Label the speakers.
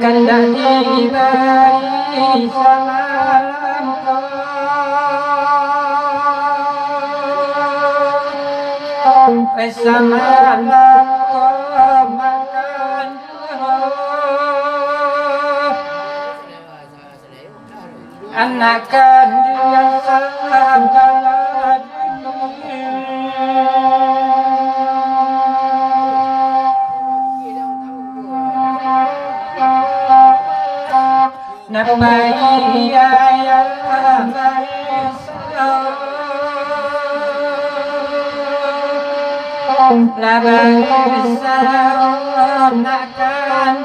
Speaker 1: Kandani bari samalam ko samalam ko makan anakan dia salam Napai ayah Labang salam nakkan